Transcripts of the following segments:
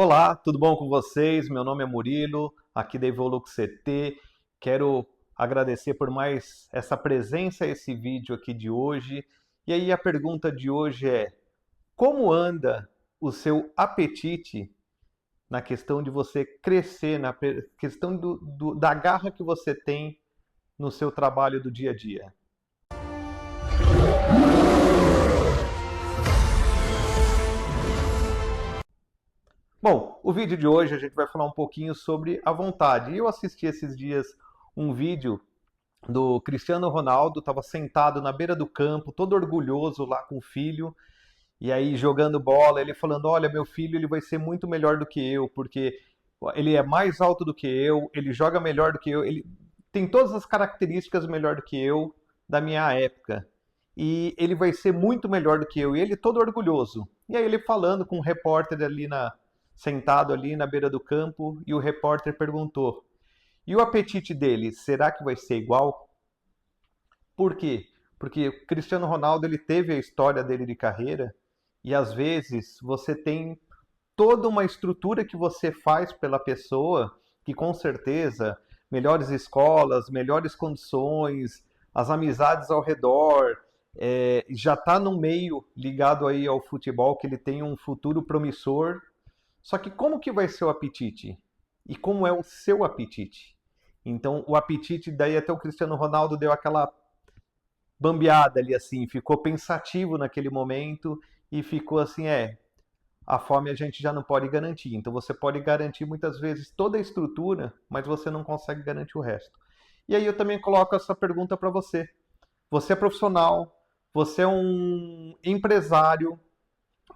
Olá, tudo bom com vocês? Meu nome é Murilo, aqui da Evolux CT. Quero agradecer por mais essa presença, esse vídeo aqui de hoje. E aí a pergunta de hoje é: como anda o seu apetite na questão de você crescer, na questão da garra que você tem no seu trabalho do dia a dia? Bom, o vídeo de hoje a gente vai falar um pouquinho sobre a vontade. Eu assisti esses dias um vídeo do Cristiano Ronaldo, estava sentado na beira do campo, todo orgulhoso lá com o filho, e aí jogando bola, ele falando: "Olha, meu filho, ele vai ser muito melhor do que eu, porque ele é mais alto do que eu, ele joga melhor do que eu, ele tem todas as características melhor do que eu da minha época. E ele vai ser muito melhor do que eu." E ele todo orgulhoso. E aí ele falando com um repórter sentado ali na beira do campo, e o repórter perguntou: "E o apetite dele, será que vai ser igual?" Por quê? Porque o Cristiano Ronaldo ele teve a história dele de carreira, e às vezes você tem toda uma estrutura que você faz pela pessoa, que com certeza melhores escolas, melhores condições, as amizades ao redor, já está no meio ligado aí ao futebol, que ele tem um futuro promissor. Só que como que vai ser o apetite? E como é o seu apetite? Então, o apetite, daí até o Cristiano Ronaldo deu aquela bambeada ali assim, ficou pensativo naquele momento e ficou assim, a fome a gente já não pode garantir. Então você pode garantir muitas vezes toda a estrutura, mas você não consegue garantir o resto. E aí eu também coloco essa pergunta para você. Você é profissional, você é um empresário,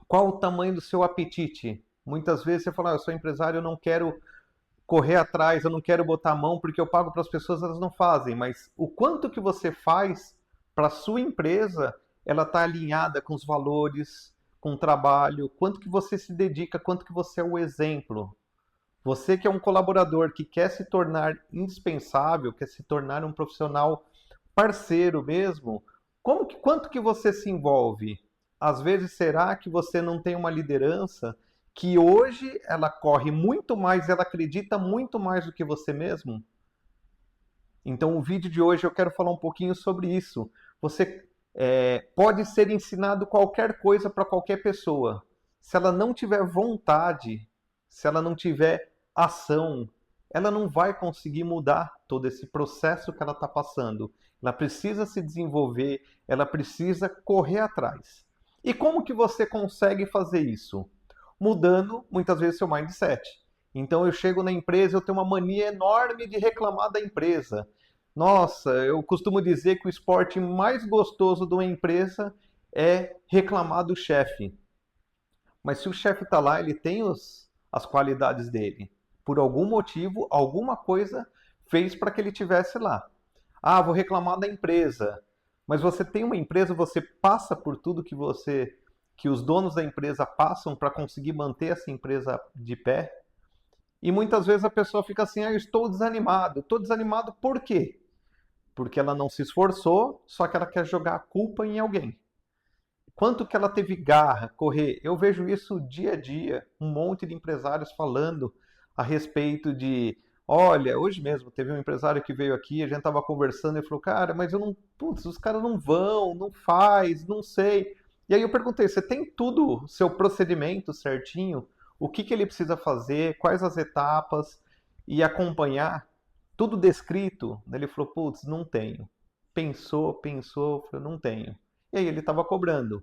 qual o tamanho do seu apetite? Muitas vezes você fala: eu sou empresário, eu não quero correr atrás, eu não quero botar a mão porque eu pago para as pessoas, elas não fazem. Mas o quanto que você faz para a sua empresa, ela está alinhada com os valores, com o trabalho, quanto que você se dedica, quanto que você é o exemplo. Você que é um colaborador que quer se tornar indispensável, quer se tornar um profissional parceiro mesmo, quanto que você se envolve? Às vezes, será que você não tem uma liderança que hoje ela corre muito mais, ela acredita muito mais do que você mesmo? Então, o vídeo de hoje eu quero falar um pouquinho sobre isso. Você pode ser ensinado qualquer coisa para qualquer pessoa. Se ela não tiver vontade, se ela não tiver ação, ela não vai conseguir mudar todo esse processo que ela está passando. Ela precisa se desenvolver, ela precisa correr atrás. E como que você consegue fazer isso? Mudando, muitas vezes, seu mindset. Então, eu chego na empresa, eu tenho uma mania enorme de reclamar da empresa. Nossa, eu costumo dizer que o esporte mais gostoso de uma empresa é reclamar do chefe. Mas se o chefe está lá, ele tem as qualidades dele. Por algum motivo, alguma coisa fez para que ele estivesse lá. Ah, vou reclamar da empresa. Mas você tem uma empresa, você passa por tudo que os donos da empresa passam para conseguir manter essa empresa de pé. E muitas vezes a pessoa fica assim: eu estou desanimado. Estou desanimado por quê? Porque ela não se esforçou, só que ela quer jogar a culpa em alguém. Quanto que ela teve garra, correr? Eu vejo isso dia a dia, um monte de empresários falando a respeito de: olha, hoje mesmo teve um empresário que veio aqui, a gente estava conversando e falou: cara, mas eu não, putz, os caras não vão, não faz, não sei. E aí eu perguntei: você tem tudo, seu procedimento certinho? O que que ele precisa fazer, quais as etapas, e acompanhar tudo descrito? Ele falou: putz, não tenho. Pensou, falou: não tenho. E aí ele estava cobrando.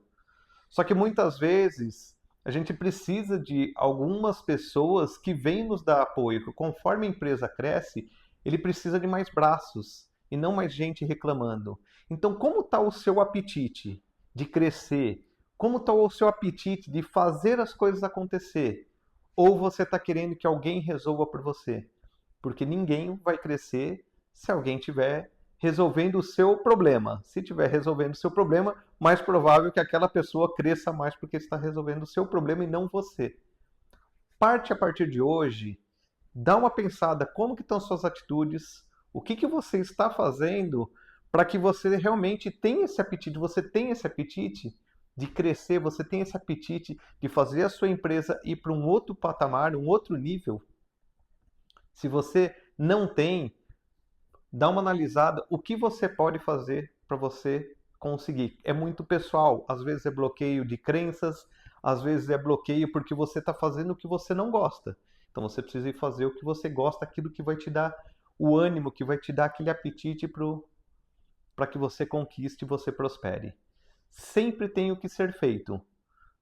Só que muitas vezes a gente precisa de algumas pessoas que vêm nos dar apoio, que conforme a empresa cresce, ele precisa de mais braços e não mais gente reclamando. Então, como está o seu apetite de crescer? Como está o seu apetite de fazer as coisas acontecer? Ou você está querendo que alguém resolva por você? Porque ninguém vai crescer se alguém tiver resolvendo o seu problema. Se estiver resolvendo o seu problema, mais provável que aquela pessoa cresça mais porque está resolvendo o seu problema e não você. Parte a partir de hoje, dá uma pensada como que estão suas atitudes, o que que você está fazendo para que você realmente tenha esse apetite. Você tem esse apetite de crescer, você tem esse apetite de fazer a sua empresa ir para um outro patamar, um outro nível? Se você não tem, dá uma analisada o que você pode fazer para você conseguir. É muito pessoal, às vezes é bloqueio de crenças, às vezes é bloqueio porque você está fazendo o que você não gosta. Então você precisa ir fazer o que você gosta, aquilo que vai te dar o ânimo, que vai te dar aquele apetite para que você conquiste e você prospere. Sempre tem o que ser feito,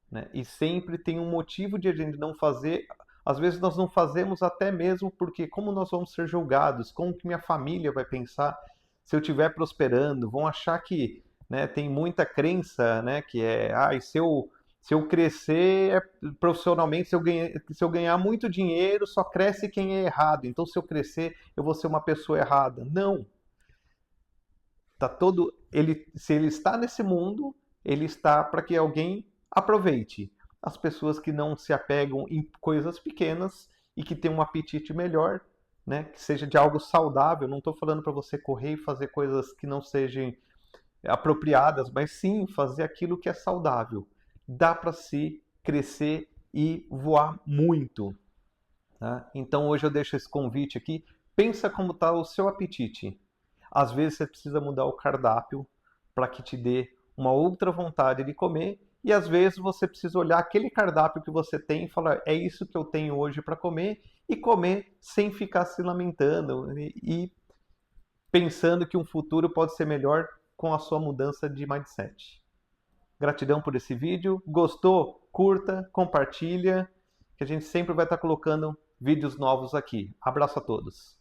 né? E sempre tem um motivo de a gente não fazer. Às vezes nós não fazemos até mesmo porque como nós vamos ser julgados, como que minha família vai pensar se eu estiver prosperando, vão achar que, né, tem muita crença, né, que é, se eu crescer profissionalmente, se eu ganhar muito dinheiro, só cresce quem é errado. Então se eu crescer, eu vou ser uma pessoa errada. Não. Se ele está nesse mundo, ele está para que alguém aproveite. As pessoas que não se apegam em coisas pequenas e que têm um apetite melhor, né? Que seja de algo saudável. Não estou falando para você correr e fazer coisas que não sejam apropriadas, mas sim fazer aquilo que é saudável. Dá para se crescer e voar muito. Tá? Então hoje eu deixo esse convite aqui. Pensa como está o seu apetite. Às vezes você precisa mudar o cardápio para que te dê uma outra vontade de comer, e às vezes você precisa olhar aquele cardápio que você tem e falar: é isso que eu tenho hoje para comer, e comer sem ficar se lamentando e pensando que um futuro pode ser melhor com a sua mudança de mindset. Gratidão por esse vídeo. Gostou? Curta, compartilha, que a gente sempre vai estar colocando vídeos novos aqui. Abraço a todos.